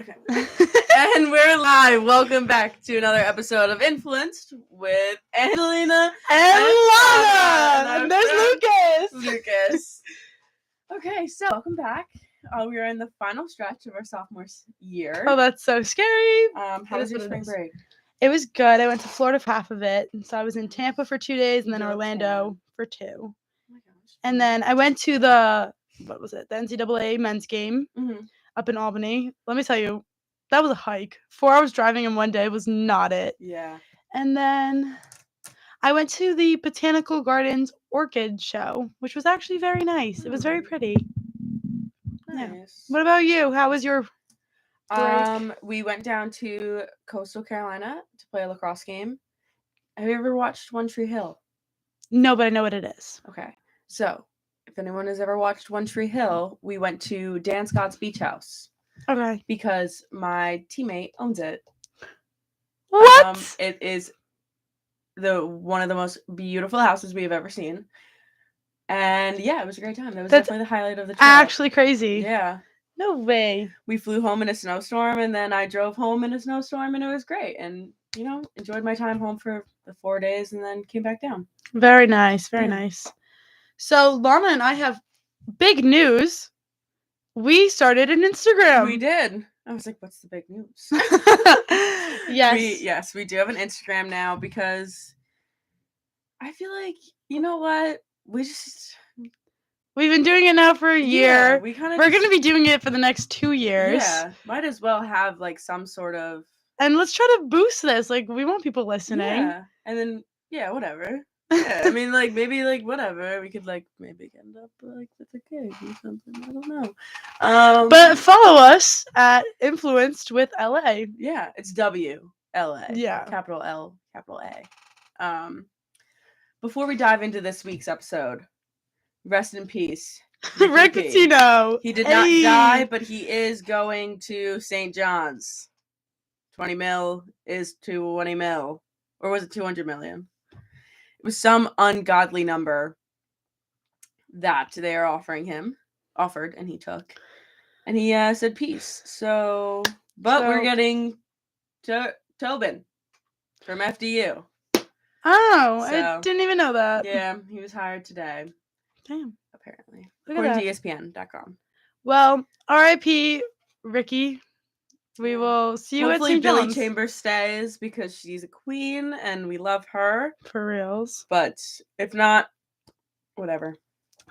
Okay. And we're live. Welcome back to another episode of Influenced with Anglina and Lana. And there's Lucas. Okay, so welcome back. We are in the final stretch of our sophomore year. Oh, that's so scary. How was your spring break? It was good. I went to Florida for half of it, and so I was in Tampa for 2 days, and then Orlando for 2. Oh my gosh. And then I went to the NCAA men's game up in Albany. Let me tell you, that was a hike. 4 hours driving in one day was not it. Yeah. And then I went to the Botanical Gardens Orchid Show, which was actually very nice. It was very pretty. Nice. Yeah. What about you? How was your break? We went down to Coastal Carolina to play a lacrosse game. Have you ever watched One Tree Hill? No, but I know what it is. Okay. So, if anyone has ever watched One Tree Hill, we went to Dan Scott's beach house. Okay. Because my teammate owns it. What? It is one of the most beautiful houses we have ever seen. And yeah, it was a great time. That was definitely the highlight of the trip. Actually crazy. Yeah. No way. We flew home in a snowstorm, and then I drove home in a snowstorm, and it was great. And, enjoyed my time home for the 4 days and then came back down. Very nice. Very nice. So, Lana and I have big news. We started an Instagram. We did. I was like, what's the big news? Yes. We do have an Instagram now because I feel like, you know what? We've been doing it now for a year. We're going to be doing it for the next 2 years. Yeah. Might as well have like some sort of. And let's try to boost this. Like, we want people listening. Yeah. And then, whatever. Yeah, I mean, like, maybe, like, whatever. We could, like, maybe end up, like, with a gig or something. I don't know. But follow us at Influenced with LA. Yeah, it's WLA. Yeah. Capital L, capital A. Before we dive into this week's episode, rest in peace. Rick Pitino. He did not die, but he is going to St. John's. 20 mil is 20 mil. Or was it 200 million? It was some ungodly number that they are offered, and he took. And he said peace. So we're getting Tobin from FDU. Oh, I didn't even know that. Yeah, he was hired today. Damn. Apparently. According to ESPN.com. Well, R.I.P. Ricky. We will see you Hopefully at St. John's. Billy Chambers stays because she's a queen and we love her. For reals. But if not, whatever.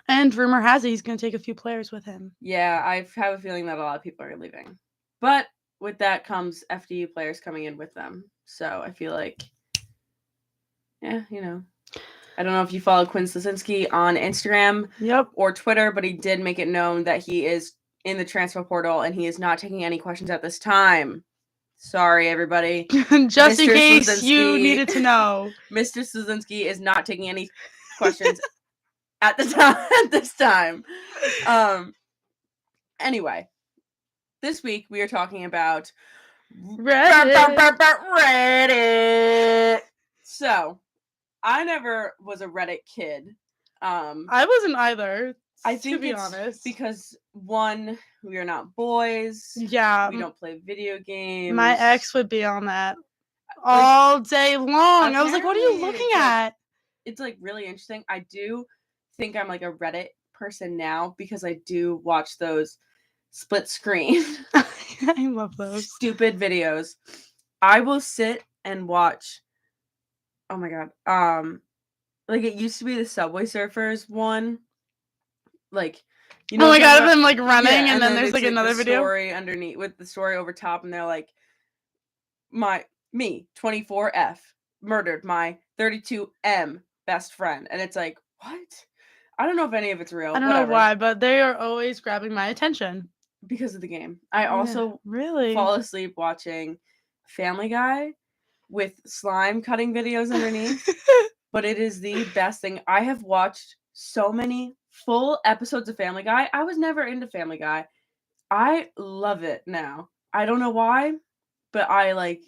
And rumor has it he's going to take a few players with him. Yeah, I have a feeling that a lot of people are leaving. But with that comes FDU players coming in with them. So I feel like, I don't know if you follow Quinn Slasinski on Instagram or Twitter, but he did make it known that he is in the transfer portal, and he is not taking any questions at this time. Sorry, everybody. Just in case you needed to know. Mr. Slasinski is not taking any questions at this time. Anyway, this week we are talking about Reddit. So, I never was a Reddit kid. I wasn't either. I think to be honest, because one, we are not boys. Yeah, we don't play video games. My ex would be on that all day long. I was like, "What are you looking at?" It's like really interesting. I do think I'm like a Reddit person now because I do watch those split screen. I love those stupid videos. I will sit and watch. Oh my god. Like it used to be the Subway Surfers one. Like, oh my god, of them like running, and then there's like another video story underneath with the story over top, and they're like, me 24F murdered my 32M best friend, and it's like, what? I don't know if any of it's real. I don't know why, but they are always grabbing my attention because of the game. I also really fall asleep watching Family Guy with slime cutting videos underneath, but it is the best thing. I have watched so many full episodes of Family Guy. I was never into Family Guy. I love it now. I don't know why, but I like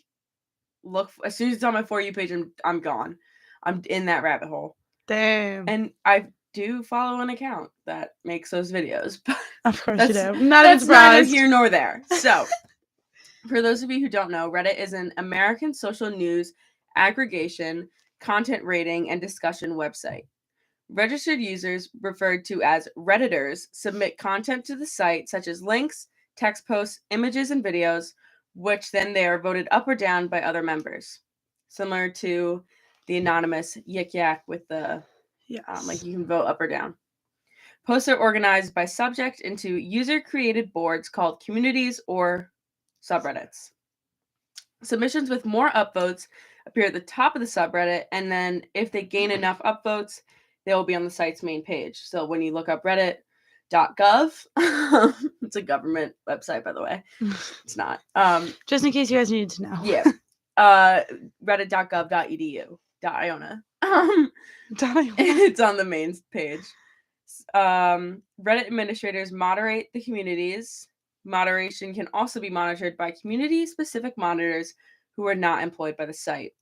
look as soon as it's on my For You page, I'm gone. I'm in that rabbit hole. Damn. And I do follow an account that makes those videos. But of course you do. Not even surprised. Neither here nor there. So For those of you who don't know, Reddit is an American social news aggregation, content rating, and discussion website. Registered users, referred to as Redditors, submit content to the site, such as links, text posts, images, and videos, which then they are voted up or down by other members. Similar to the anonymous Yik Yak with the, like you can vote up or down. Posts are organized by subject into user-created boards called communities or subreddits. Submissions with more upvotes appear at the top of the subreddit, and then if they gain enough upvotes, they will be on the site's main page. So when you look up reddit.gov, it's a government website, by the way. It's not. Just in case you guys needed to know. Yeah. Reddit.gov.edu. Iona. It's on the main page. Reddit administrators moderate the communities. Moderation can also be monitored by community-specific monitors who are not employed by the site.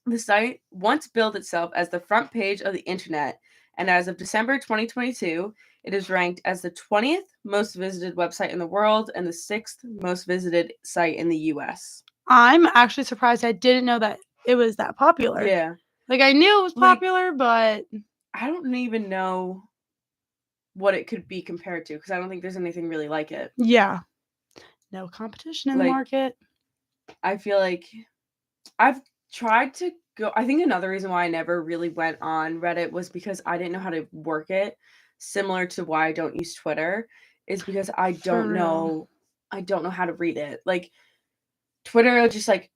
The site once billed itself as the front page of the internet, and as of December 2022, it is ranked as the 20th most visited website in the world and the 6th most visited site in the US. I'm actually surprised. I didn't know that it was that popular. Yeah. Like, I knew it was popular, but I don't even know what it could be compared to, because I don't think there's anything really like it. Yeah. No competition in the market. I feel like I've tried to go. I think another reason why I never really went on Reddit was because I didn't know how to work it. Similar to why I don't use Twitter, is because I don't know how to read it. Like, Twitter just like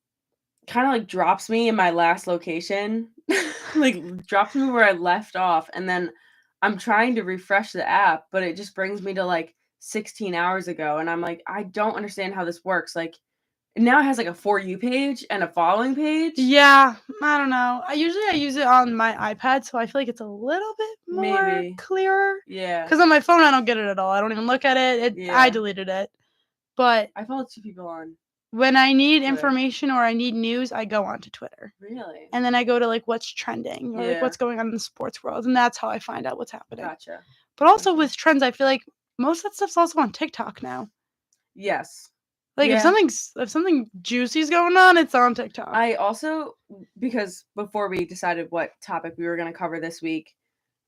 kind of like drops me in my last location, like drops me where I left off, and then I'm trying to refresh the app, but it just brings me to like 16 hours ago, and I'm like, I don't understand how this works. Like, now it has like a For You page and a following page. Yeah, I don't know. I use it on my iPad, so I feel like it's a little bit more clearer. Yeah. Because on my phone, I don't get it at all. I don't even look at it. I deleted it. But I follow 2 people on. When I need information or I need news, I go onto Twitter. Really? And then I go to like what's trending or like what's going on in the sports world, and that's how I find out what's happening. Gotcha. But also with trends, I feel like most of that stuff's also on TikTok now. Yes. Like if something juicy is going on, it's on TikTok. I also, because before we decided what topic we were going to cover this week,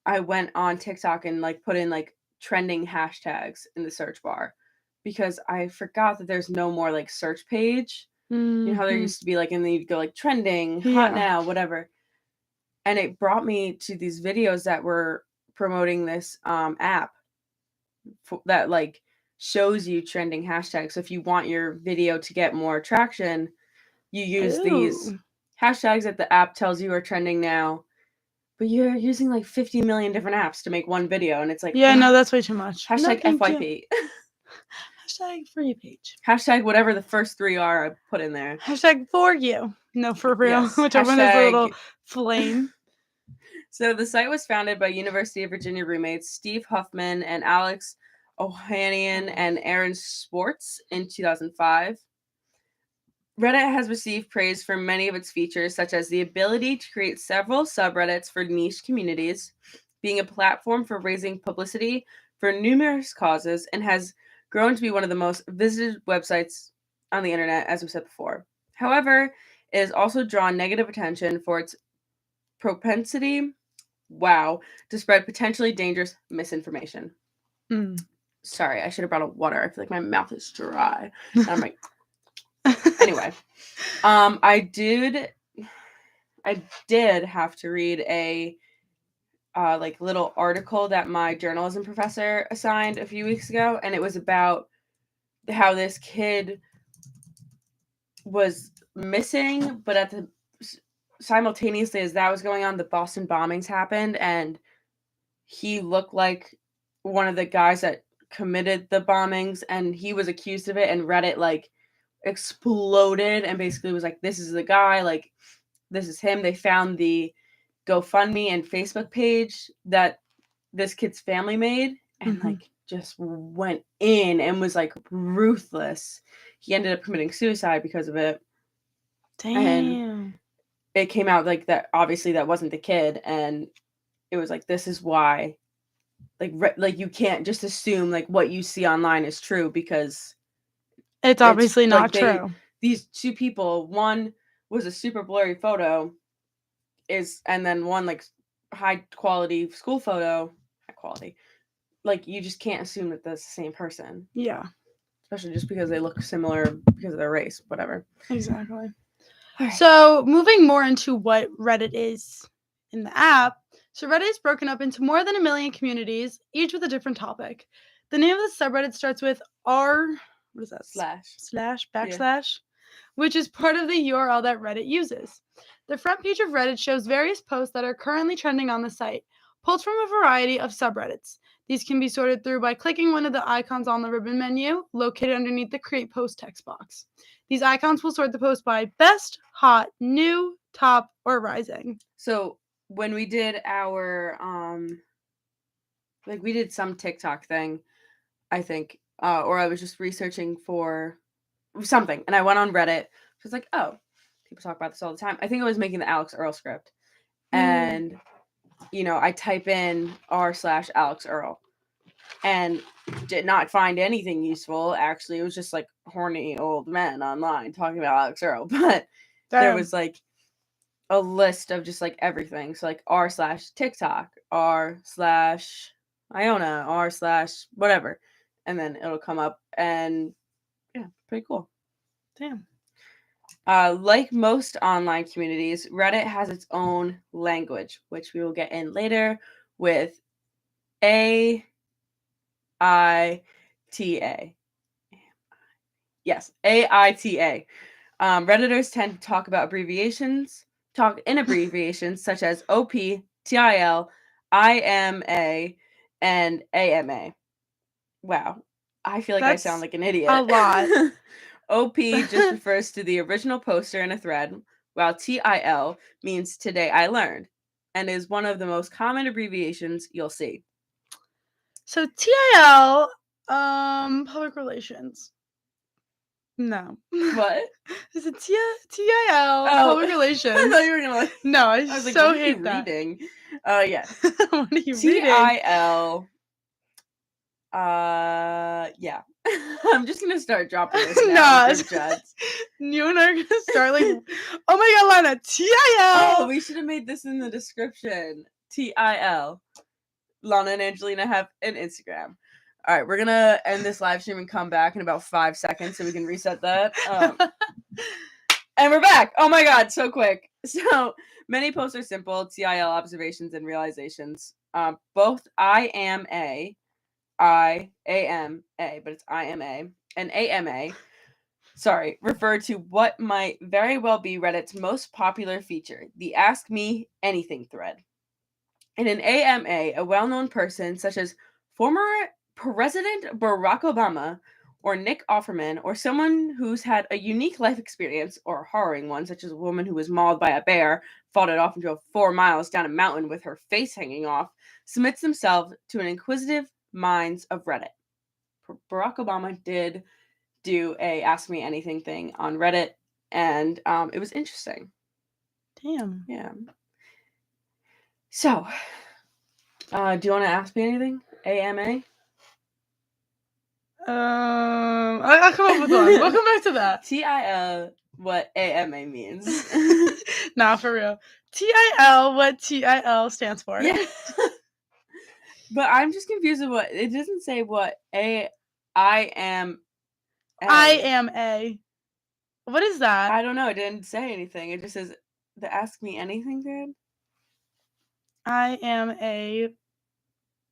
I went on TikTok and like put in like trending hashtags in the search bar, because I forgot that there's no more like search page. You know how there used to be like, and then you'd go like trending, hot now, whatever. And it brought me to these videos that were promoting this app that like shows you trending hashtags. So if you want your video to get more traction, you use these hashtags that the app tells you are trending now. But you're using like 50 million different apps to make one video, and it's like, no, that's way too much. Hashtag FYP. Hashtag For You page. Hashtag whatever the first 3 are, I put in there. Hashtag For You. No, for real. Yes. Whichever one is a little flame. So the site was founded by University of Virginia roommates Steve Huffman and Alex Ohanian and Aaron Swartz in 2005. Reddit has received praise for many of its features, such as the ability to create several subreddits for niche communities, being a platform for raising publicity for numerous causes, and has grown to be one of the most visited websites on the internet, as we said before. However, it has also drawn negative attention for its propensity, to spread potentially dangerous misinformation. Sorry, I should have brought a water. I feel like my mouth is dry. And I'm like, anyway, I did have to read a like little article that my journalism professor assigned a few weeks ago, and it was about how this kid was missing, but simultaneously as that was going on, the Boston bombings happened, and he looked like one of the guys that committed the bombings, and he was accused of it, and Reddit like exploded and basically was like, this is the guy, like this is him. They found the GoFundMe and Facebook page that this kid's family made, and like just went in and was like ruthless. He ended up committing suicide because of it. Damn. And it came out like that obviously that wasn't the kid, and it was like, this is why like you can't just assume like what you see online is true, because It's obviously not like true. These two people, one was a super blurry photo, and then one like high quality school photo, high quality. Like you just can't assume that that's the same person. Yeah. Especially just because they look similar because of their race, whatever. Exactly. Right. So moving more into what Reddit is in the app. So Reddit is broken up into more than 1 million communities, each with a different topic. The name of the subreddit starts with r, what is that? // which is part of the URL that Reddit uses. The front page of Reddit shows various posts that are currently trending on the site, pulled from a variety of subreddits. These can be sorted through by clicking one of the icons on the ribbon menu located underneath the Create Post text box. These icons will sort the post by best, hot, new, top, or rising. So when we did our we did some TikTok thing, I think, or I was just researching for something, and I went on Reddit. I was like, oh, people talk about this all the time. I think I was making the Alex Earl script, and I type in r/Alex Earl, and did not find anything useful. Actually, it was just like horny old men online talking about Alex Earl, but there was like a list of just like everything. So like r/TikTok, r/Iona, r/whatever, and then it'll come up, and yeah, pretty cool. Damn. Like most online communities, Reddit has its own language, which we will get in later with AITA. Yes, AITA. Redditors tend to talk in abbreviations such as OP, TIL, IMA, and AMA. Wow. I feel like I sound like an idiot. A lot. OP just refers to the original poster in a thread, while TIL means Today I Learned, and is one of the most common abbreviations you'll see. So TIL, public relations. No. What? Is it TIL, public relations? I thought you were gonna. No, I was like, so what are hate you that. reading? Yeah. What are you TIL. Yeah. I'm just gonna start dropping this now. No, you and I are gonna start like, oh my god, Lana, TIL. Oh, we should have made this in the description. TIL. Lana and Angelina have an Instagram. All right, we're gonna end this live stream and come back in about 5 seconds so we can reset that. And we're back. Oh my god, so quick. So many posts are simple TIL observations and realizations. Both IMA, but it's IMA, and AMA, refer to what might very well be Reddit's most popular feature, the Ask Me Anything thread. In an AMA, a well-known person such as former President Barack Obama or Nick Offerman, or someone who's had a unique life experience or a harrowing one, such as a woman who was mauled by a bear, fought it off and drove 4 miles down a mountain with her face hanging off, submits themselves to an inquisitive minds of Reddit. Barack Obama did do a Ask Me Anything thing on Reddit, and it was interesting. Damn. Yeah. So, do you want to ask me anything? AMA? I'll come up with one. We'll come back to that. TIL, what AMA means. Nah, for real. TIL, what TIL stands for. Yeah. But I'm just confused with what, it doesn't say what I am A. What is that? I don't know. It didn't say anything. It just says the Ask Me Anything thread. I am a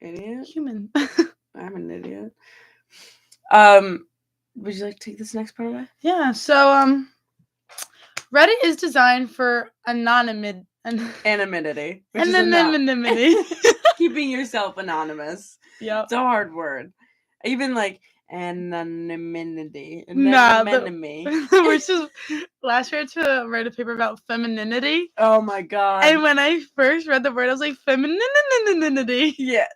idiot. Human. I'm an idiot. Would you like to take this next part away? Yeah. So Reddit is designed for anonymity. Anonymity. Anonymity. Keeping yourself anonymous. Yeah. It's a hard word. Even like anonymity. Which is last year to write a paper about femininity. Oh my god. And when I first read the word, I was like, femininity. Yeah.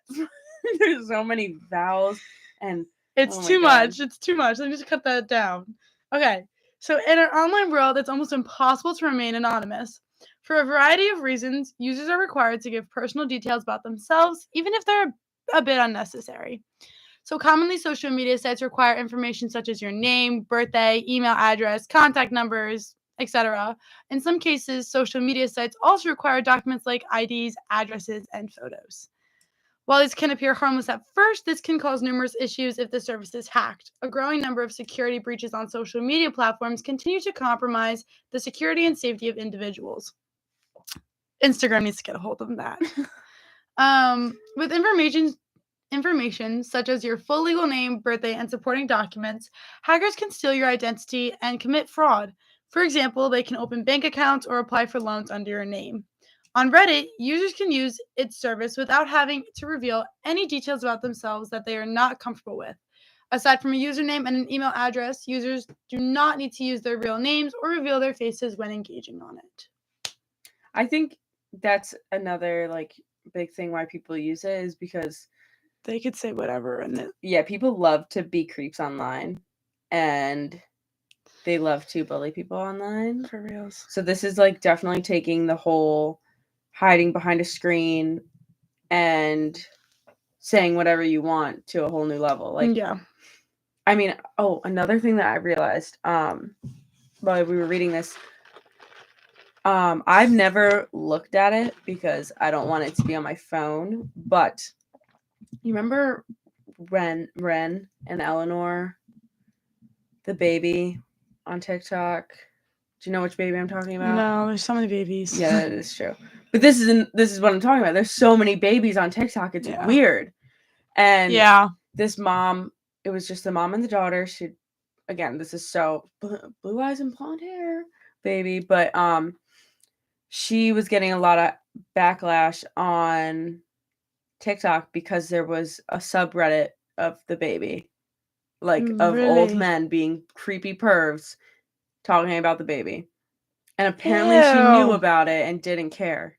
There's so many vowels and it's too much. It's too much. Let me just cut that down. Okay. So in our online world, it's almost impossible to remain anonymous. For a variety of reasons, users are required to give personal details about themselves, even if they're a bit unnecessary. So commonly social media sites require information such as your name, birthday, email address, contact numbers, etc. In some cases, social media sites also require documents like IDs, addresses, and photos. While these can appear harmless at first, this can cause numerous issues if the service is hacked. A growing number of security breaches on social media platforms continue to compromise the security and safety of individuals. Instagram needs to get a hold of that. With information such as your full legal name, birthday, and supporting documents, hackers can steal your identity and commit fraud. For example, they can open bank accounts or apply for loans under your name. On Reddit, users can use its service without having to reveal any details about themselves that they are not comfortable with. Aside from a username and an email address, users do not need to use their real names or reveal their faces when engaging on it. I think that's another like big thing why people use it is because they could say whatever and people love to be creeps online and they love to bully people online. For reals. So this is like definitely taking the whole hiding behind a screen and saying whatever you want to a whole new level. Like, yeah. I mean, another thing that I realized while we were reading this, I've never looked at it because I don't want it to be on my phone, but you remember Ren and Eleanor, the baby on TikTok? Do you know which baby I'm talking about? No, there's so many babies. Yeah, that is true. But this is what I'm talking about. There's so many babies on TikTok. It's weird. And this mom, it was just the mom and the daughter. She, again, this is so blue eyes and blonde hair baby, but she was getting a lot of backlash on TikTok because there was a subreddit of the baby, like of old men being creepy pervs talking about the baby. And apparently she knew about it and didn't care.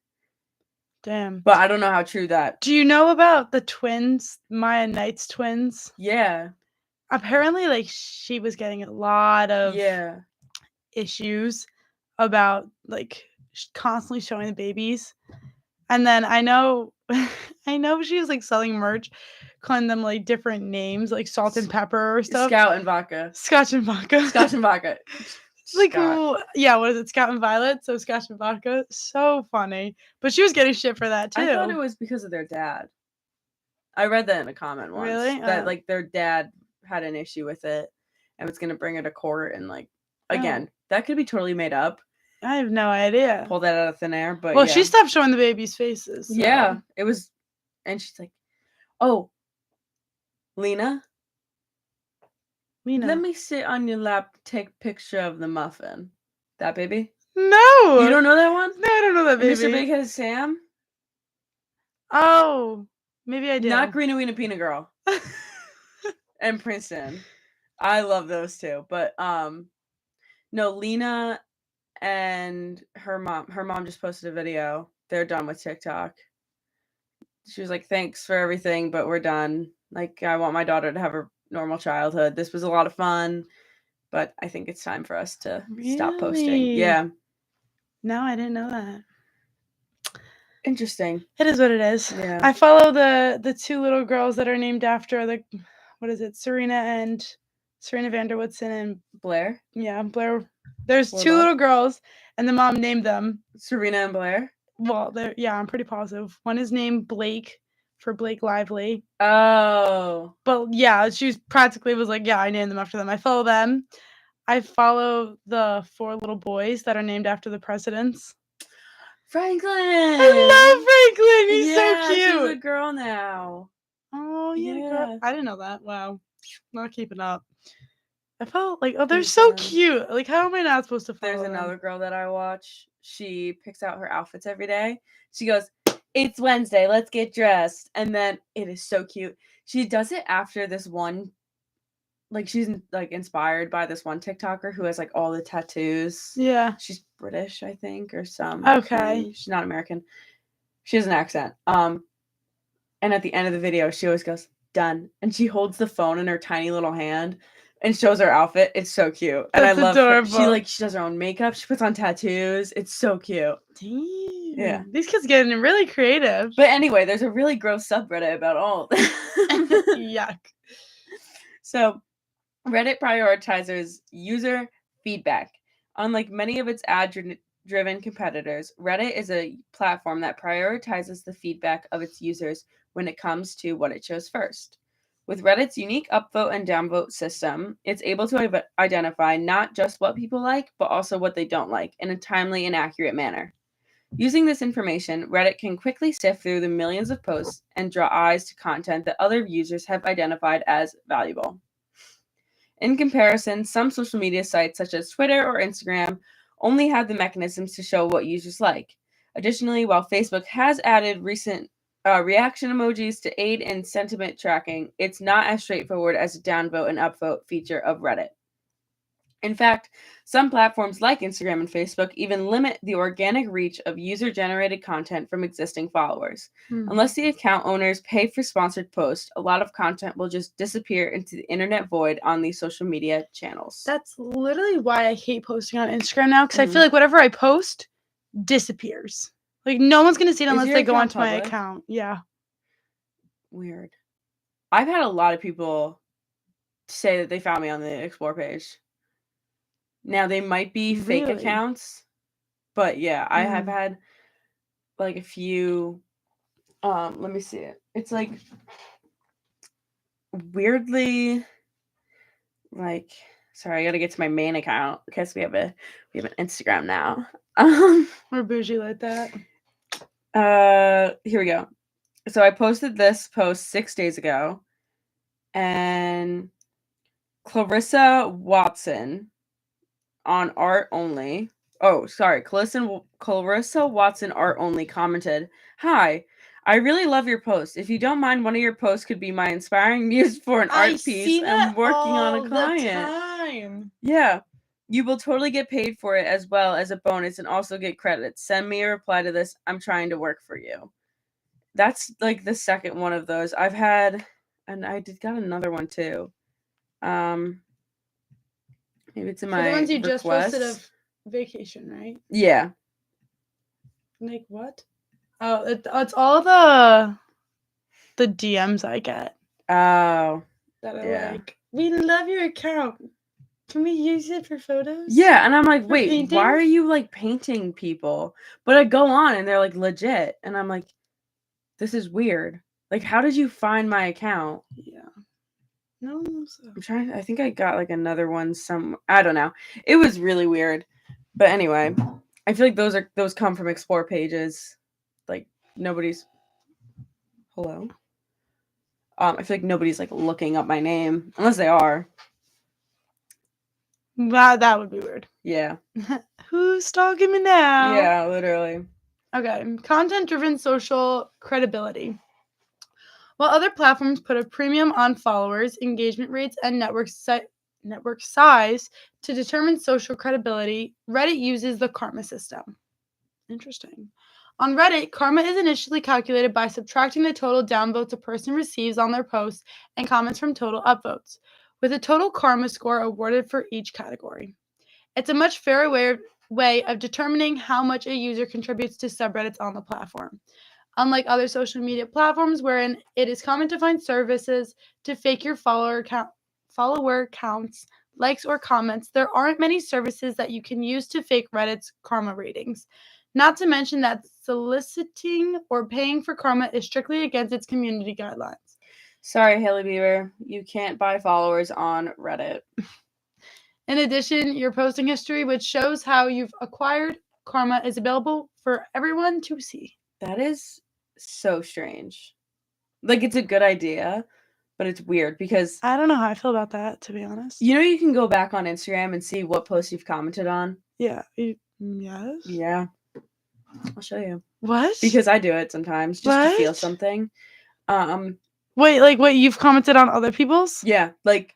Damn. But I don't know how true that. Do you know about the twins, Maya Knight's twins? Yeah. Apparently, like, she was getting a lot of issues about, like, constantly showing the babies. And then I know she was, like, selling merch, calling them, like, different names, like Salt and Pepper or stuff. Scout and Vodka. Scotch and Vodka. Scotch and Vodka. Like, yeah, what is it? Scout and Violet, so Scotch and Vodka. So funny. But she was getting shit for that, too. I thought it was because of their dad. I read that in a comment once. Really? That, like, their dad had an issue with it and was going to bring her to court. And, like, again, that could be totally made up. I have no idea. Pull that out of thin air. But well, she stopped showing the babies' faces. So. Yeah. It was, and she's like, oh, Lena, let me sit on your lap, take a picture of the muffin. That baby? No. You don't know that one? No, I don't know that baby. Mr. Big Headed Sam? Oh, maybe I did. Not Greena Weena Peanut Girl. And Princeton. I love those two. But no, Lena and her mom just posted a video. They're done with TikTok. She was like, thanks for everything, but we're done. Like, I want my daughter to have a normal childhood. This was a lot of fun, but I think it's time for us to stop posting. Yeah. No, I didn't know that. Interesting. It is what it is. Yeah. I follow the two little girls that are named after Serena Vanderwoodson and Blair. Yeah, Blair. There's two little girls, and the mom named them Serena and Blair. Well, I'm pretty positive. One is named Blake for Blake Lively. Oh. But yeah, she practically was like, yeah, I named them after them. I follow them. I follow the 4 little boys that are named after the presidents. Franklin. I love Franklin. He's so cute. She's a girl now. Oh, yeah. Girl. I didn't know that. Wow. Not keeping up. I felt like, they're so cute. Like, how am I not supposed to follow There's them? another girl that I watch. She picks out her outfits every day. She goes, it's Wednesday, let's get dressed. And then it is so cute. She does it after this one, like, she's like inspired by this one TikToker who has like all the tattoos. Yeah. She's British, I think, or some. Okay. She's not American. She has an accent. And at the end of the video, she always goes, done. And she holds the phone in her tiny little hand. and shows her outfit. It's so cute. And That's I love her. adorable. She does her own makeup. She puts on tattoos. It's so cute. Damn. Yeah. These kids getting really creative. But anyway, there's a really gross subreddit about all of this. Yuck. So, Reddit prioritizes user feedback. Unlike many of its ad-driven competitors, Reddit is a platform that prioritizes the feedback of its users when it comes to what it shows first. With Reddit's unique upvote and downvote system, it's able to identify not just what people like, but also what they don't like in a timely and accurate manner. Using this information, Reddit can quickly sift through the millions of posts and draw eyes to content that other users have identified as valuable. In comparison, some social media sites such as Twitter or Instagram only have the mechanisms to show what users like. Additionally, while Facebook has added recent reaction emojis to aid in sentiment tracking, it's not as straightforward as a downvote and upvote feature of Reddit. In fact, some platforms like Instagram and Facebook even limit the organic reach of user-generated content from existing followers. Unless the account owners pay for sponsored posts, a lot of content will just disappear into the internet void on these social media channels. That's literally why I hate posting on Instagram now, because I feel like whatever I post disappears. Like, no one's going to see it unless they go onto my account. Yeah. Weird. I've had a lot of people say that they found me on the Explore page. Now, they might be fake accounts, but yeah, I have had like a few. Let me see it. It's like weirdly, like, sorry, I gotta get to my main account because we have an Instagram now. We're bougie like that. Here we go. So I posted this post 6 days ago, and Clarissa Watson on Art Only. Oh, sorry. Clarissa Watson Art Only commented, "Hi, I really love your post. If you don't mind, one of your posts could be my inspiring muse for an art piece I'm working on a client." Yeah. You will totally get paid for it as well as a bonus and also get credits. Send me a reply to this. I'm trying to work for you. That's like the second one of those. I've had, and I got another one too. Maybe it's in my the ones you requests. just posted of vacation, right? Yeah. Like what? Oh, it's all the DMs I get. Oh. That are like, we love your account. Can we use it for photos? Yeah, and I'm like, wait, painting? why are you like painting people? But I go on and they're like legit, and I'm like, this is weird. Like, how did you find my account? Yeah. No. I'm trying. I think I got like another one. I don't know. It was really weird. But anyway, I feel like those come from Explore pages. Like nobody's. Hello. I feel like nobody's like looking up my name unless they are. That would be weird. Yeah. Who's stalking me now? Yeah, literally. Okay. Content-driven social credibility. While other platforms put a premium on followers, engagement rates, and network size to determine social credibility, Reddit uses the karma system. Interesting. On Reddit, karma is initially calculated by subtracting the total downvotes a person receives on their posts and comments from total upvotes, with a total karma score awarded for each category. It's a much fairer way of determining how much a user contributes to subreddits on the platform. Unlike other social media platforms wherein it is common to find services to fake your follower counts, likes, or comments, there aren't many services that you can use to fake Reddit's karma ratings. Not to mention that soliciting or paying for karma is strictly against its community guidelines. Sorry, Haley Bieber, you can't buy followers on Reddit. In addition, your posting history, which shows how you've acquired karma, is available for everyone to see. That is so strange. Like, it's a good idea, but it's weird because I don't know how I feel about that, to be honest. you know you can go back on Instagram and see what posts you've commented on? Yeah. Yes? Yeah. I'll show you. What? Because I do it sometimes just to feel something. Wait, like what you've commented on other people's? Yeah, like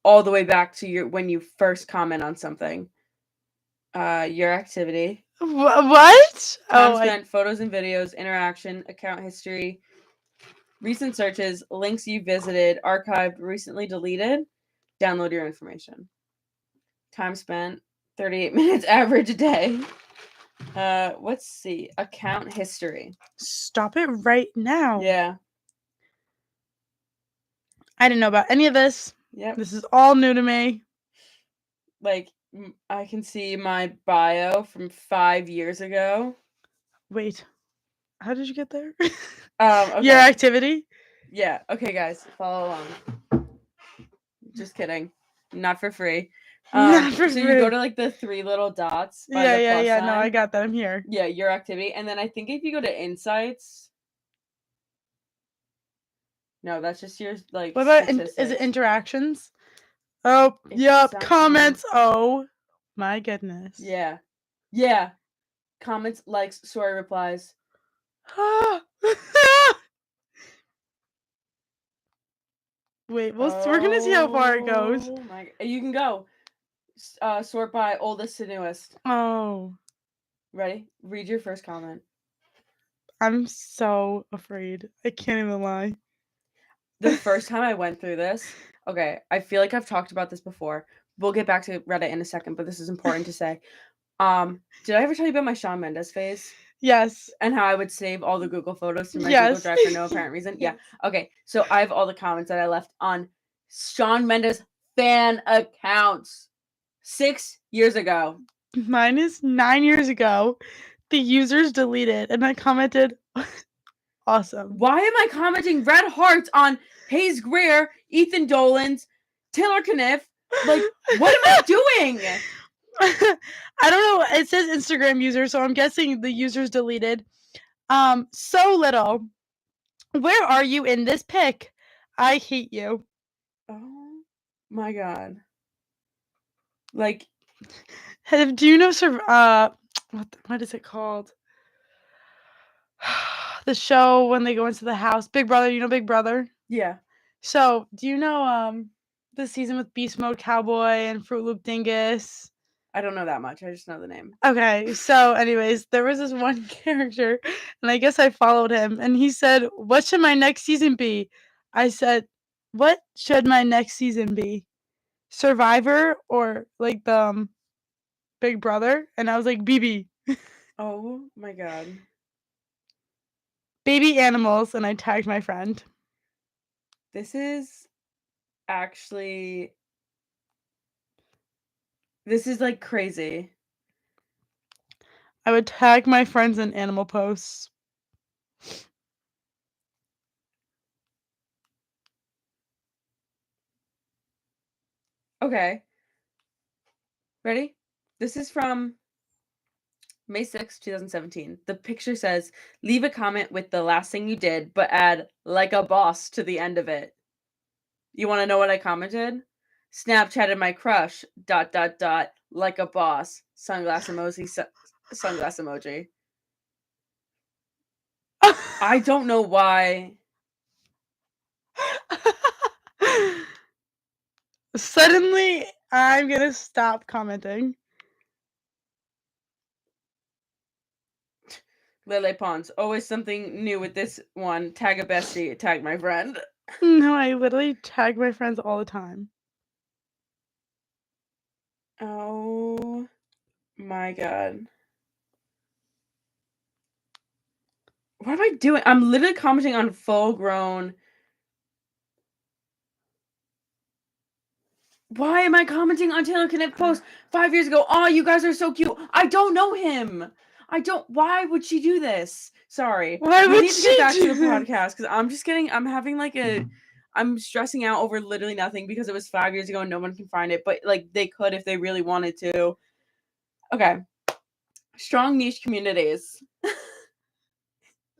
all the way back to when you first comment on something. Your activity. What? Time spent, photos and videos, interaction, account history, recent searches, links you visited, archived, recently deleted, Download your information. Time spent 38 minutes average a day. Let's see. Account history. Stop it right now. Yeah. I didn't know about any of this. Yep. This is all new to me. Like, I can see my bio from 5 years ago. Wait, how did you get there? Okay. Your activity? Yeah. Okay, guys, follow along. Just kidding. Not for free. Not for so you free. go to like the 3 little dots by Yeah, the plus yeah. sign. No, I got that. I'm here. Yeah, your activity. And then I think if you go to insights. No, that's just your like. What about statistics. is it interactions? Oh, yep. Comments. Oh, my goodness. Yeah. Yeah. Comments, likes, story replies. Wait, we're gonna see how far it goes. Oh my! You can go. Sort by oldest to newest. Oh. Ready? Read your first comment. I'm so afraid. I can't even lie. The first time I went through this, okay, I feel like I've talked about this before. We'll get back to Reddit in a second, but this is important to say. Did I ever tell you about my Shawn Mendes phase? Yes. And how I would save all the Google photos to my Yes. Google Drive for no apparent reason? Yeah. Okay, so I have all the comments that I left on Shawn Mendes fan accounts 6 years ago. Mine is 9 years ago. The users deleted, and I commented, awesome. Why am I commenting red hearts on Hayes Greer, Ethan Dolan's, Taylor Kniff? Like, what am I doing? I don't know. It says Instagram user, so I'm guessing the users deleted. So little. Where are you in this pic? I hate you. Oh my god. Like, do you know what is it called? The show when they go into the house, Big Brother. You know Big Brother? Yeah. So, do you know the season with Beast Mode Cowboy and Fruit Loop Dingus? I don't know that much. I just know the name. Okay, so anyways, there was this one character, and I guess I followed him, and he said, "What should my next season be?" I said, "What should my next season be? Survivor or like the Big Brother?" And I was like, "BB." Oh my god. Baby animals, and I tagged my friend. This is actually like crazy. I would tag my friends in animal posts. Okay. Ready? This is from May 6th, 2017. The picture says, leave a comment with the last thing you did, but add like a boss to the end of it. You want to know what I commented? Snapchatted my crush, ... like a boss. Sunglass emoji, sunglass emoji. I don't know why. Suddenly, I'm gonna stop commenting. Lele Pons, always something new with this one. Tag a bestie, tag my friend. No, I literally tag my friends all the time. Oh my god. What am I doing? I'm literally commenting on full grown. Why am I commenting on Taylor Kniff post 5 years ago? Oh, you guys are so cute. I don't know him. Why would she do this? Sorry. Why would we need to she get back do to the podcast because I'm having like I'm stressing out over literally nothing because it was 5 years ago and no one can find it, but like they could if they really wanted to. Okay. Strong niche communities.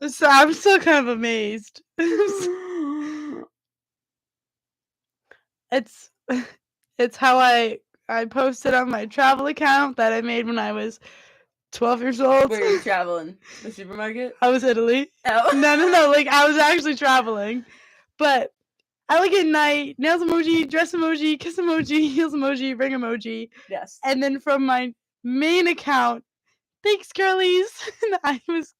So I'm still kind of amazed. It's how I posted on my travel account that I made when I was 12 years old. Where are you traveling? The supermarket? I was Italy. Oh. No. Like I was actually traveling, but I like at night nails emoji, dress emoji, kiss emoji, heels emoji, ring emoji. Yes. And then from my main account, thanks, girlies. And I was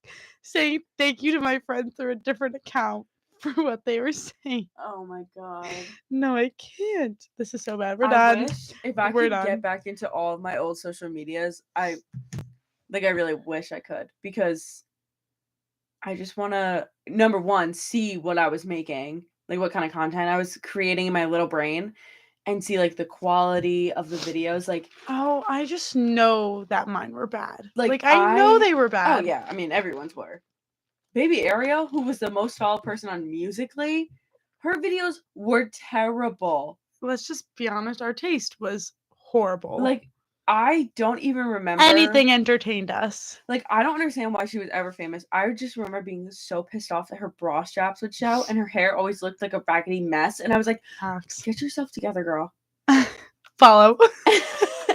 saying thank you to my friends through a different account. for what they were saying. Oh my god. No, I can't. This is so bad. We're I done. wish if I We're could done. get back into all of my old social medias, I really wish I could, because I just want to, number one, see what I was making, like what kind of content I was creating in my little brain, and see like the quality of the videos. Like, Oh, I just know that mine were bad. Like, Like I know I- they were oh bad. yeah, I mean everyone's were. Baby Ariel, who was the most followed person on Musical.ly, her videos were terrible. Let's just be honest, our taste was horrible. Like, I don't even remember anything entertained us. Like, I don't understand why she was ever famous. I just remember being so pissed off that her bra straps would show and her hair always looked like a raggedy mess. And I was like, Facts. get yourself together, girl. Follow.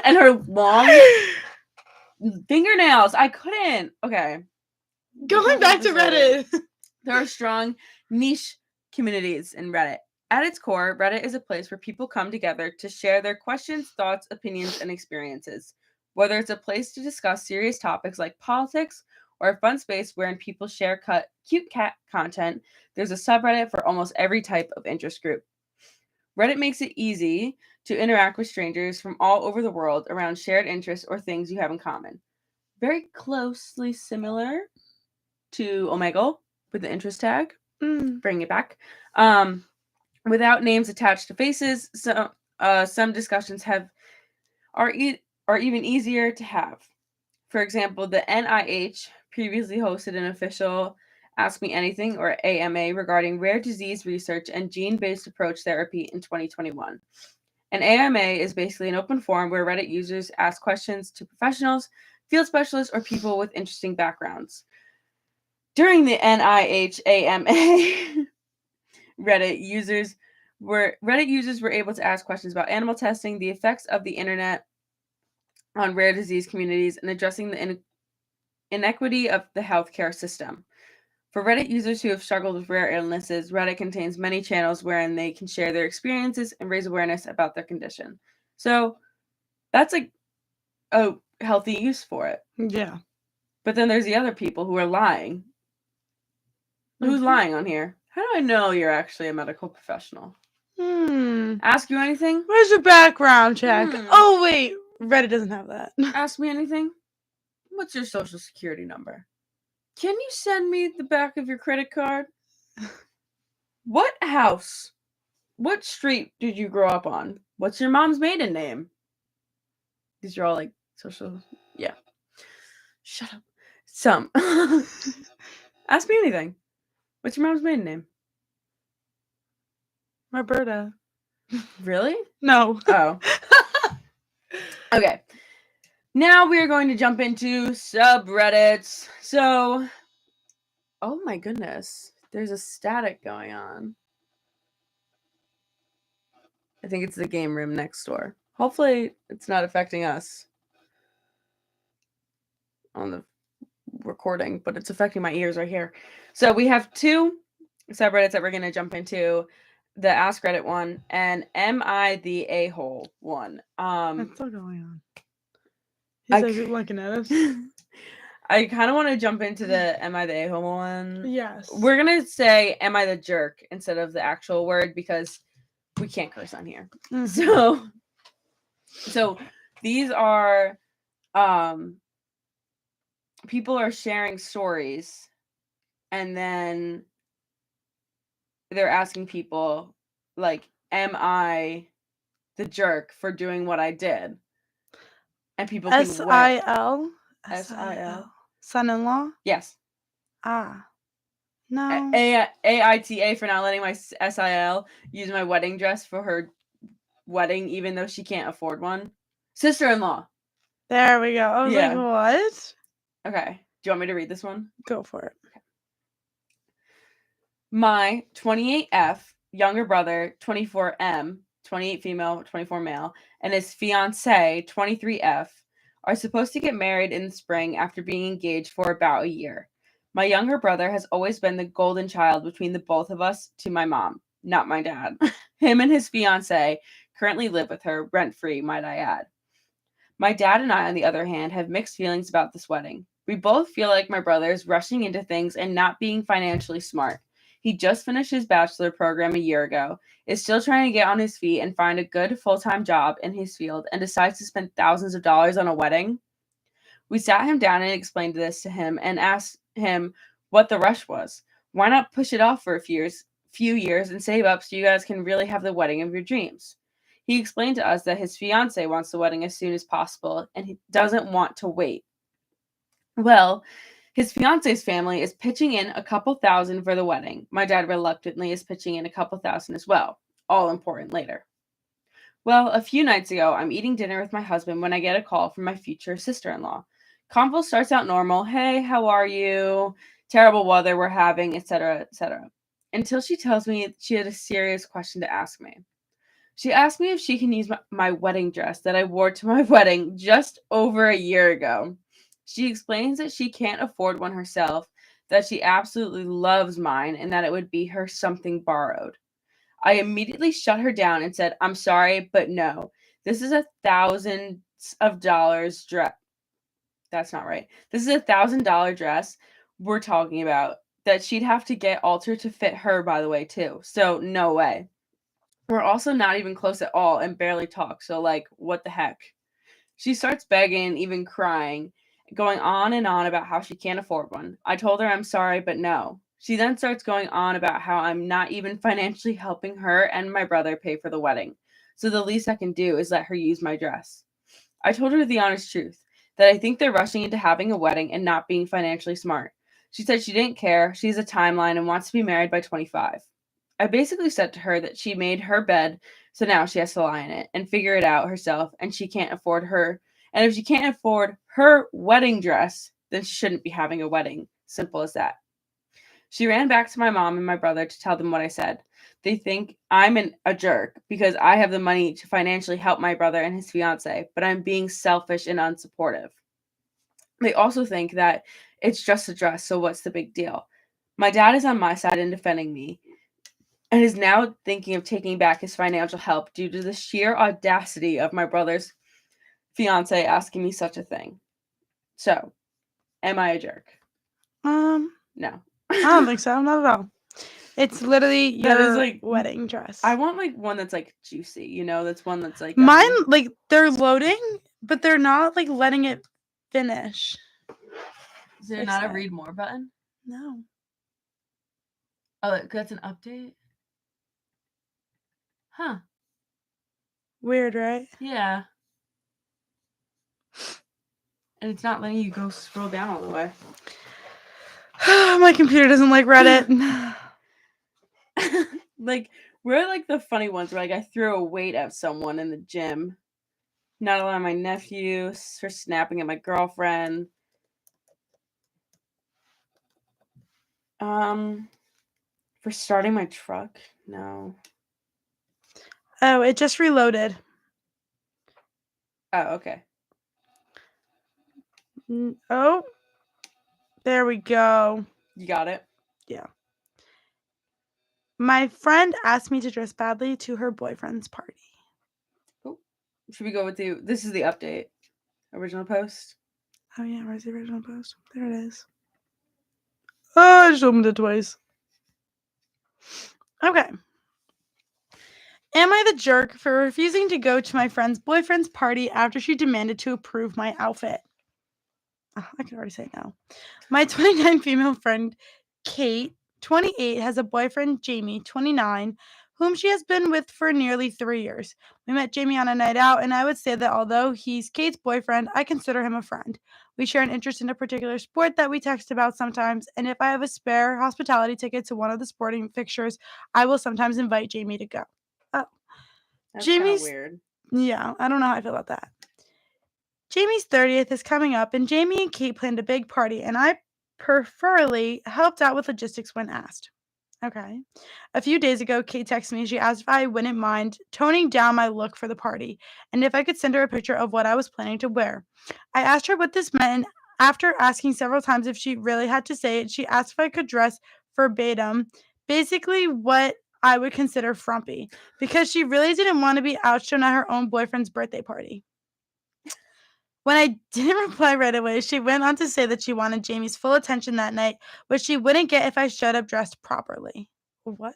And her long fingernails. I couldn't. Okay. Going back to Reddit. There are strong niche communities in Reddit. At its core, Reddit is a place where people come together to share their questions, thoughts, opinions, and experiences. Whether it's a place to discuss serious topics like politics or a fun space wherein people share cute cat content, there's a subreddit for almost every type of interest group. Reddit makes it easy to interact with strangers from all over the world around shared interests or things you have in common. Very closely similar to Omegle with the interest tag. Bring it back. Without names attached to faces, some discussions are even easier to have. For example, the NIH previously hosted an official Ask Me Anything, or AMA, regarding rare disease research and gene-based approach therapy in 2021. An AMA is basically an open forum where Reddit users ask questions to professionals, field specialists, or people with interesting backgrounds. During the NIH AMA, Reddit users were able to ask questions about animal testing, the effects of the internet on rare disease communities, and addressing the inequity of the healthcare system. For Reddit users who have struggled with rare illnesses, Reddit contains many channels wherein they can share their experiences and raise awareness about their condition. So that's like a healthy use for it. Yeah. But then there's the other people who are lying. Who's lying on here? How do I know you're actually a medical professional? Ask you anything? Where's your background check? Oh, wait. Reddit doesn't have that. Ask me anything? What's your social security number? Can you send me the back of your credit card? What house? What street did you grow up on? What's your mom's maiden name? These are all like social. Yeah. Shut up. Some. Ask me anything. What's your mom's maiden name? Roberta. Really? No. Oh. Okay. Now we are going to jump into subreddits. So, oh my goodness. There's a static going on. I think it's the game room next door. Hopefully it's not affecting us on the recording, but it's affecting my ears right here. So we have two subreddits that we're going to jump into. The Ask Reddit one and Am I the A-hole one. What's still going on? He's looking at us. I kind of want to jump into the Am I the A-hole one. Yes. We're going to say Am I the jerk instead of the actual word because we can't curse on here. So these are people are sharing stories and then they're asking people like, am I the jerk for doing what I did? And people can S-I-L? S-I-L. Son-in-law? Yes. No. A-I-T-A for not letting my S-I-L use my wedding dress for her wedding, even though she can't afford one. Sister-in-law. There we go. I was like, what? Okay. Do you want me to read this one? Go for it. Okay. My 28F younger brother, 24M, 28 female, 24 male, and his fiancée, 23F, are supposed to get married in the spring after being engaged for about a year. My younger brother has always been the golden child between the both of us to my mom, not my dad. Him and his fiancée currently live with her, rent-free, might I add. My dad and I, on the other hand, have mixed feelings about this wedding. We both feel like my brother is rushing into things and not being financially smart. He just finished his bachelor program a year ago, is still trying to get on his feet and find a good full-time job in his field, and decides to spend thousands of dollars on a wedding? We sat him down and explained this to him and asked him what the rush was. Why not push it off for a few years and save up so you guys can really have the wedding of your dreams? He explained to us that his fiance wants the wedding as soon as possible and he doesn't want to wait. Well, his fiance's family is pitching in a couple thousand for the wedding. My dad reluctantly is pitching in a couple thousand as well. All important later. Well, a few nights ago, I'm eating dinner with my husband when I get a call from my future sister-in-law. Convo starts out normal. Hey, how are you? Terrible weather we're having, etc., etc. Until she tells me she had a serious question to ask me. She asked me if she can use my wedding dress that I wore to my wedding just over a year ago. She explains that she can't afford one herself, that she absolutely loves mine, and that it would be her something borrowed. I immediately shut her down and said, I'm sorry, but no. This is $1,000 dress. That's not right. This is $1,000 dress we're talking about that she'd have to get altered to fit her, by the way, too. So no way. We're also not even close at all and barely talk. So like, what the heck? She starts begging, even crying, going on and on about how she can't afford one. I told her I'm sorry, but no. She then starts going on about how I'm not even financially helping her and my brother pay for the wedding. So the least I can do is let her use my dress. I told her the honest truth, that I think they're rushing into having a wedding and not being financially smart. She said she didn't care, she has a timeline and wants to be married by 25. I basically said to her that she made her bed, so now she has to lie in it and figure it out herself, and she can't afford her. And if she can't afford her wedding dress, then she shouldn't be having a wedding. Simple as that. She ran back to my mom and my brother to tell them what I said. They think I'm a jerk because I have the money to financially help my brother and his fiance, but I'm being selfish and unsupportive. They also think that it's just a dress, so what's the big deal? My dad is on my side and defending me, and is now thinking of taking back his financial help due to the sheer audacity of my brother's fiance asking me such a thing. So, am I a jerk? No. I don't think so. Not at all. It's literally That your is, like, wedding dress. I want like one that's like juicy, you know, that's one that's like Mine, like, they're loading, but they're not like letting it finish. Is there not a read more button? No. Oh, that's an update? Huh. Weird, right? Yeah. And it's not letting you go scroll down all the way. My computer doesn't like Reddit. Like, we're like the funny ones where like I threw a weight at someone in the gym. Not allowing my nephew for snapping at my girlfriend. For starting my truck? No. Oh, it just reloaded. Oh, okay. Oh, there we go. You got it? Yeah. My friend asked me to dress badly to her boyfriend's party. Oh, should we go with this is the update. Original post? Oh, yeah. Where's the original post? There it is. Oh, I just opened it twice. Okay. Am I the jerk for refusing to go to my friend's boyfriend's party after she demanded to approve my outfit? Oh, I can already say no. My 29 female friend, Kate, 28, has a boyfriend, Jamie, 29, whom she has been with for nearly 3 years. We met Jamie on a night out, and I would say that although he's Kate's boyfriend, I consider him a friend. We share an interest in a particular sport that we text about sometimes, and if I have a spare hospitality ticket to one of the sporting fixtures, I will sometimes invite Jamie to go. Oh. That's Jamie's weird. Yeah, I don't know how I feel about that. Jamie's 30th is coming up, and Jamie and Kate planned a big party, and I preferably helped out with logistics when asked. Okay. A few days ago, Kate texted me. She asked if I wouldn't mind toning down my look for the party and if I could send her a picture of what I was planning to wear. I asked her what this meant, and after asking several times if she really had to say it, she asked if I could dress verbatim, basically what I would consider frumpy, because she really didn't want to be outshone at her own boyfriend's birthday party. When I didn't reply right away, she went on to say that she wanted Jamie's full attention that night, which she wouldn't get if I showed up dressed properly. What?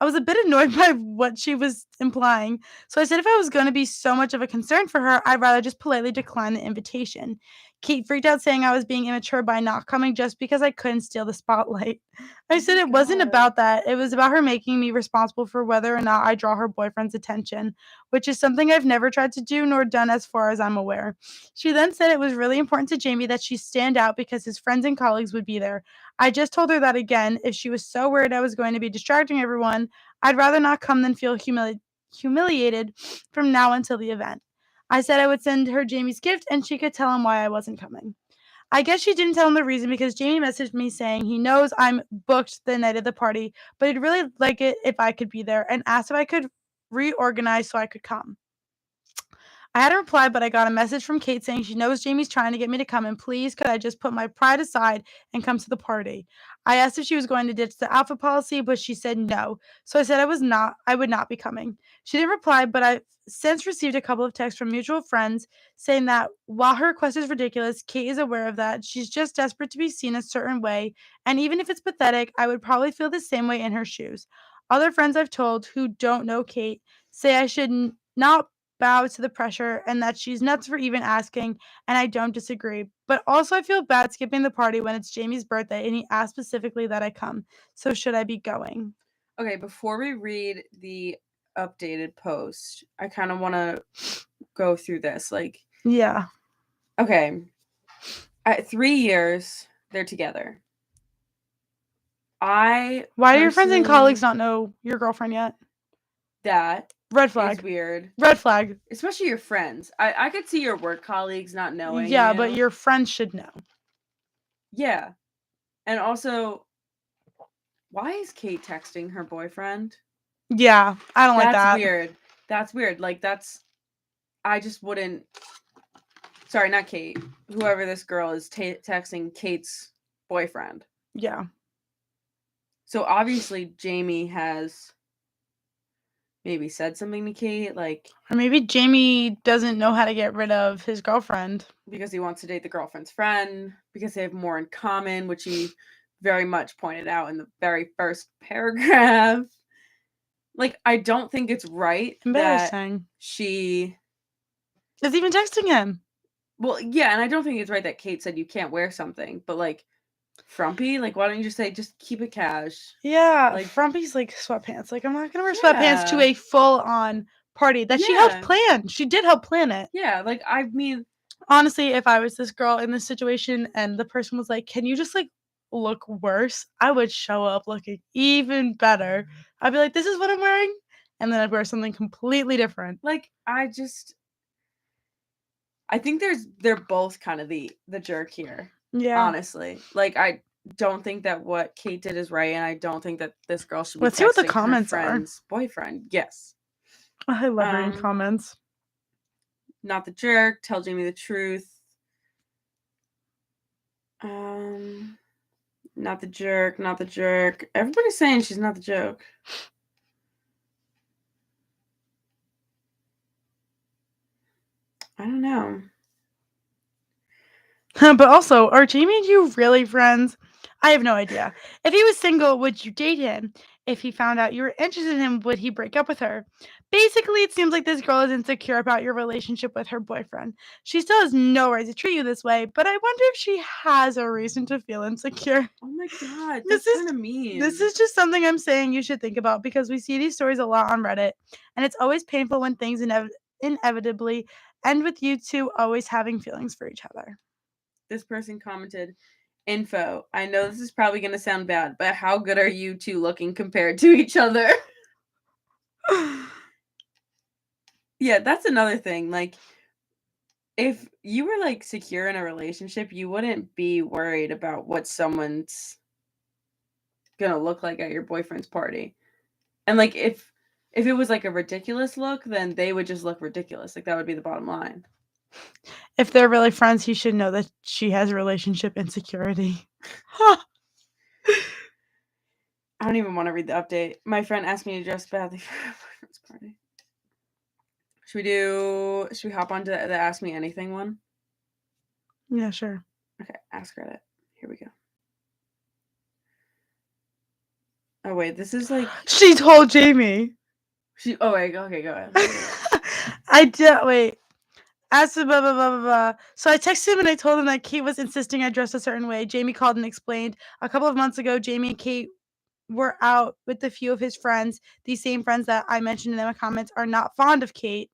I was a bit annoyed by what she was implying, so I said if I was going to be so much of a concern for her, I'd rather just politely decline the invitation. Kate freaked out, saying I was being immature by not coming just because I couldn't steal the spotlight. I Oh said my it wasn't God. about that. It was about her making me responsible for whether or not I draw her boyfriend's attention, which is something I've never tried to do nor done as far as I'm aware. She then said it was really important to Jamie that she stand out because his friends and colleagues would be there. I just told her that again, if she was so worried I was going to be distracting everyone, I'd rather not come than feel humiliated from now until the event. I said I would send her Jamie's gift and she could tell him why I wasn't coming. I guess she didn't tell him the reason because Jamie messaged me saying he knows I'm booked the night of the party, but he'd really like it if I could be there and asked if I could reorganize so I could come. I hadn't replied, but I got a message from Kate saying she knows Jamie's trying to get me to come and please could I just put my pride aside and come to the party. I asked if she was going to ditch the alpha policy, but she said no. So I said I would not be coming. She didn't reply, but I've since received a couple of texts from mutual friends saying that while her request is ridiculous, Kate is aware of that. She's just desperate to be seen a certain way, and even if it's pathetic, I would probably feel the same way in her shoes. Other friends I've told who don't know Kate say I should not bow to the pressure and that she's nuts for even asking, and I don't disagree. But also, I feel bad skipping the party when it's Jamie's birthday and he asked specifically that I come. So, should I be going? Okay, before we read the updated post, I kind of want to go through this. Like, Yeah. okay, at 3 years, they're together. Why do your friends and colleagues not know your girlfriend yet? That Red is flag. weird. Red flag. Especially your friends. I could see your work colleagues not knowing Yeah, you. but your friends should know. Yeah. And also, why is Kate texting her boyfriend? Yeah, I don't like That's that. weird. That's weird. Like, I just wouldn't. Sorry, not Kate. Whoever this girl is texting Kate's boyfriend. Yeah. So obviously, Jamie has maybe said something to Kate, like, Or maybe Jamie doesn't know how to get rid of his girlfriend. because he wants to date the girlfriend's friend, because they have more in common, which he very much pointed out in the very first paragraph. Like, I don't think it's right that Embarrassing. she Is even texting him. Well, yeah, and I don't think it's right that Kate said you can't wear something, but like frumpy, like why don't you just say just keep it cash? Yeah, Like, frumpy's like sweatpants. Like, I'm not gonna wear sweatpants to yeah. a full-on party that she helped Yeah. plan. She did help plan it. Yeah, like I mean, Honestly, if I was this girl in this situation and the person was like, "Can you just like look worse?" I would show up looking even better. I'd be like, "This is what I'm wearing," and then I'd wear something completely different. like I think they're both kind of the jerk here. Yeah. Honestly. Like I don't think that what Kate did is right, and I don't think that this girl should be Let's see what the texting her comments are. friend's boyfriend. Yes. I love reading comments. Not the jerk, tell Jamie the truth. Not the jerk, not the jerk. Everybody's saying she's not the joke. I don't know. But also, are Jamie and you really friends? I have no idea. If he was single, would you date him? If he found out you were interested in him, would he break up with her? Basically, it seems like this girl is insecure about your relationship with her boyfriend. She still has no right to treat you this way, but I wonder if she has a reason to feel insecure. Oh my god, This that's is- kind of mean. This is just something I'm saying you should think about because we see these stories a lot on Reddit, and it's always painful when things inevitably end with you two always having feelings for each other. This person commented, info. I know this is probably going to sound bad, but how good are you two looking compared to each other? Yeah, that's another thing. Like, if you were like secure in a relationship, you wouldn't be worried about what someone's gonna look like at your boyfriend's party. And like if it was like a ridiculous look, then they would just look ridiculous. Like that would be the bottom line. If they're really friends, he should know that she has relationship insecurity. I don't even want to read the update. My friend asked me to dress badly for her boyfriend's party. Should we hop on to the Ask Me Anything one? Yeah, sure. Okay, ask Reddit. Here we go. Oh wait, this is like She told Jamie. Oh wait, okay, go ahead. I did. Wait. As to blah, blah, blah, blah, blah. So I texted him and I told him that Kate was insisting I dress a certain way. Jamie called and explained. A couple of months ago, Jamie and Kate were out with a few of his friends. These same friends that I mentioned in the comments are not fond of Kate.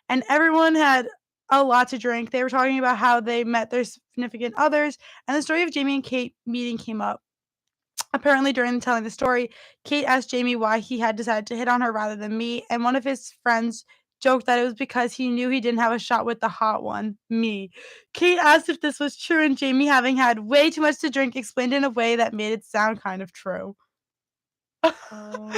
And everyone had a lot to drink. They were talking about how they met their significant others. And the story of Jamie and Kate meeting came up. Apparently, during telling the story, Kate asked Jamie why he had decided to hit on her rather than me, and one of his friends joked that it was because he knew he didn't have a shot with the hot one, me. Kate asked if this was true, and Jamie, having had way too much to drink, explained in a way that made it sound kind of true. Oh.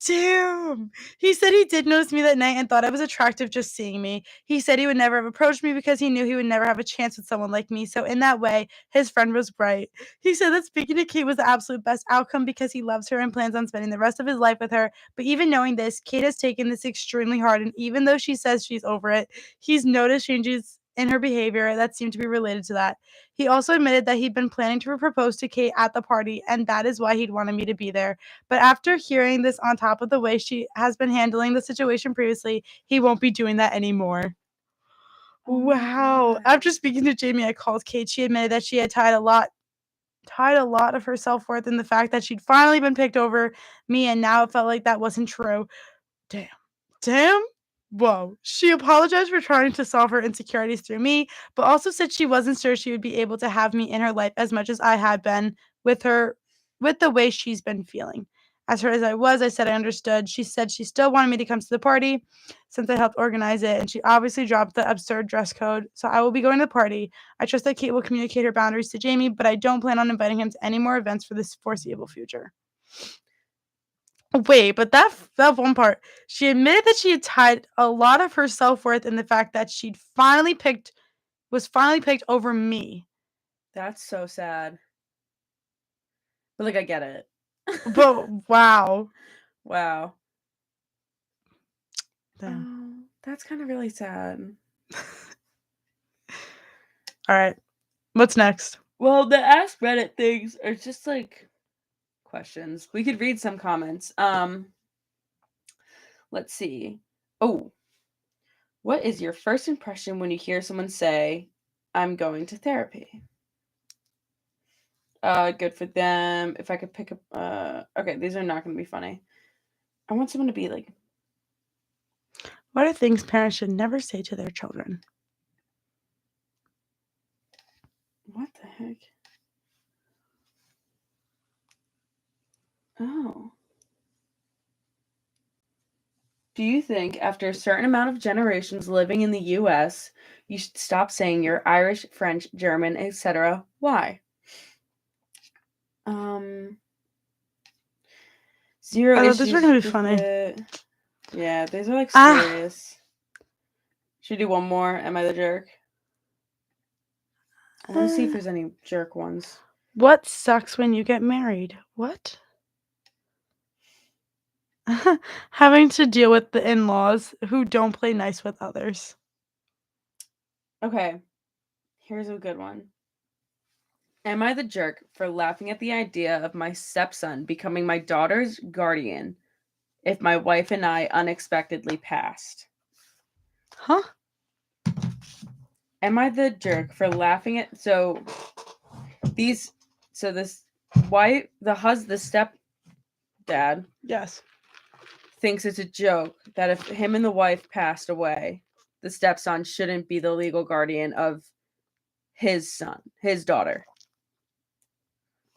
Damn. He said he did notice me that night and thought I was attractive just seeing me. He said he would never have approached me because he knew he would never have a chance with someone like me. So in that way, his friend was right. He said that speaking to Kate was the absolute best outcome because he loves her and plans on spending the rest of his life with her. But even knowing this, Kate has taken this extremely hard, and even though she says she's over it, he's noticed changes in her behavior that seem to be related to that. He also admitted that he'd been planning to propose to Kate at the party, and that is why he'd wanted me to be there. But after hearing this on top of the way she has been handling the situation previously, he won't be doing that anymore. Oh my Wow. God. After speaking to Jamie, I called Kate. She admitted that she had tied a lot of her self-worth in the fact that she'd finally been picked over me, and now it felt like that wasn't true. Damn. Damn. Whoa. She apologized for trying to solve her insecurities through me, but also said she wasn't sure she would be able to have me in her life as much as I had been with her, with the way she's been feeling. As hurt as I was, I said I understood. She said she still wanted me to come to the party since I helped organize it, and she obviously dropped the absurd dress code. So I will be going to the party. I trust that Kate will communicate her boundaries to Jamie, but I don't plan on inviting him to any more events for this foreseeable future. Wait, but that one part, she admitted that she had tied a lot of her self-worth in the fact that was finally picked over me. That's so sad. But like I get it. But wow. Wow. Damn. Oh, that's kind of really sad. All right. What's next? Well, the Ask Reddit things are just like questions. We could read some comments. Let's see. Oh, what is your first impression when you hear someone say, "I'm going to therapy"? Good for them. If I could pick up, okay, these are not going to be funny. I want someone to be like, What are things parents should never say to their children? what the heck? Oh. Do you think after a certain amount of generations living in the US, you should stop saying you're Irish, French, German, etc.? Why? Zero I thought these were issues gonna be with funny. it. Yeah, these are like Ah. serious. Should we do one more? Am I the jerk? I want to see if there's any jerk ones. What sucks when you get married? What? Having to deal with the in-laws who don't play nice with others. Okay, here's a good one. Am I the jerk for laughing at the idea of my stepson becoming my daughter's guardian if my wife and I unexpectedly passed? Huh? Am I the jerk for laughing at the stepdad Yes. thinks it's a joke that if him and the wife passed away, the stepson shouldn't be the legal guardian of his daughter.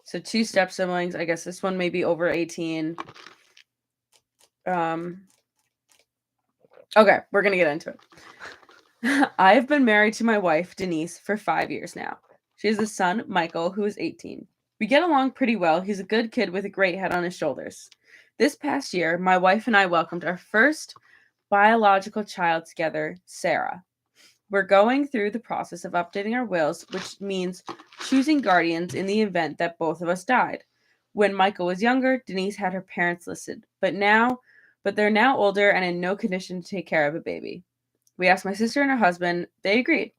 So 2 step siblings. I guess this one may be over 18. Okay, we're gonna get into it. I have been married to my wife, Denise, for 5 years now. She has a son, Michael, who is 18. We get along pretty well. He's a good kid with a great head on his shoulders. This past year, my wife and I welcomed our first biological child together, Sarah. We're going through the process of updating our wills, which means choosing guardians in the event that both of us died. When Michael was younger, Denise had her parents listed, but they're now older and in no condition to take care of a baby. We asked my sister and her husband. They agreed.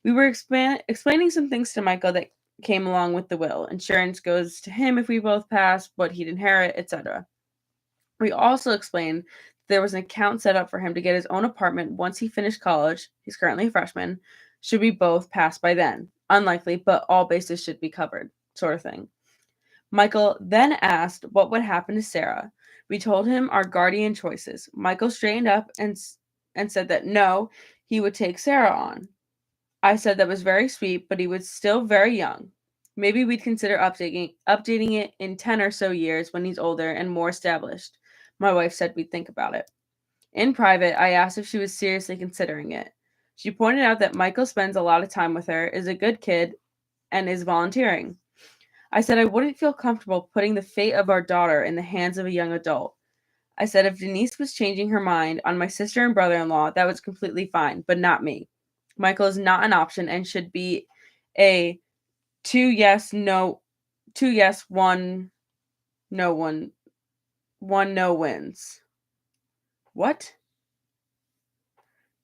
We were explaining some things to Michael that came along with the will. Insurance goes to him if we both pass, what he'd inherit, etc. We also explained there was an account set up for him to get his own apartment once he finished college. He's currently a freshman. Should we both pass by then? Unlikely, but all bases should be covered, sort of thing. Michael then asked what would happen to Sarah. We told him our guardian choices. Michael straightened up and said that no, he would take Sarah on. I said that was very sweet, but he was still very young. Maybe we'd consider updating it in 10 or so years when he's older and more established. My wife said we'd think about it. In private, I asked if she was seriously considering it. She pointed out that Michael spends a lot of time with her, is a good kid, and is volunteering. I said I wouldn't feel comfortable putting the fate of our daughter in the hands of a young adult. I said if Denise was changing her mind on my sister and brother-in-law, that was completely fine, but not me. Michael is not an option and should be a 2 yes, 1 no, 1 no wins. What?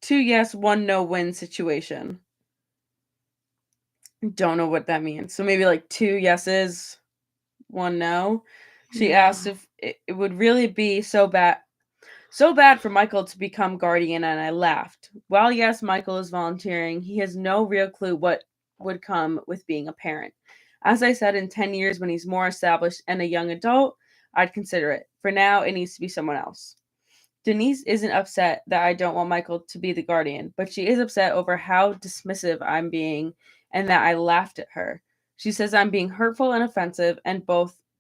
2 yes, 1 no win situation. Don't know what that means. So maybe like 2 yeses, 1 no. She asked if it would really be so bad for Michael to become guardian, and I laughed. While yes, Michael is volunteering, he has no real clue what would come with being a parent. As I said, in 10 years when he's more established and a young adult, I'd consider it. For now, it needs to be someone else. Denise isn't upset that I don't want Michael to be the guardian, but she is upset over how dismissive I'm being and that I laughed at her. She says I'm being hurtful and offensive and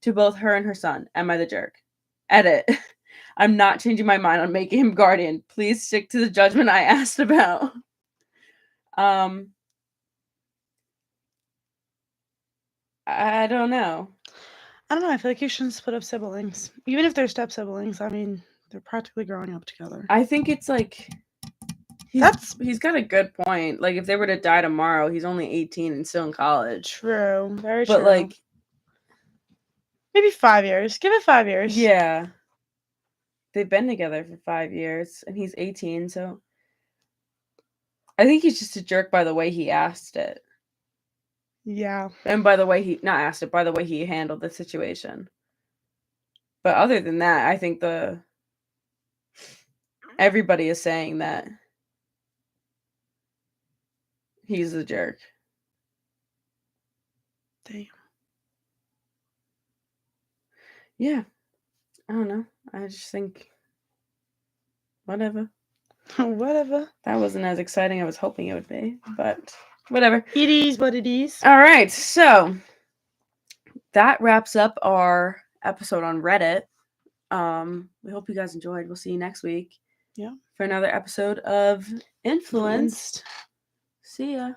to both her and her son. Am I the jerk? Edit. I'm not changing my mind on making him guardian. Please stick to the judgment I asked about. I don't know. I don't know. I feel like you shouldn't split up siblings, even if they're step siblings. I mean, they're practically growing up together. I think it's like he's got a good point. Like if they were to die tomorrow, he's only 18 and still in college. True, very true. But like maybe 5 years. Give it 5 years. Yeah. They've been together for 5 years and he's 18, so I think he's just a jerk by the way he asked it. Yeah. And by the way he not asked it, by the way he handled the situation. But other than that, I think everybody is saying that he's a jerk. Damn. Yeah. I don't know. I just think whatever. Whatever. That wasn't as exciting as I was hoping it would be, but whatever. It is what it is. All right. So that wraps up our episode on Reddit. We hope you guys enjoyed. We'll see you next week. Yeah. For another episode of Influenced. See ya.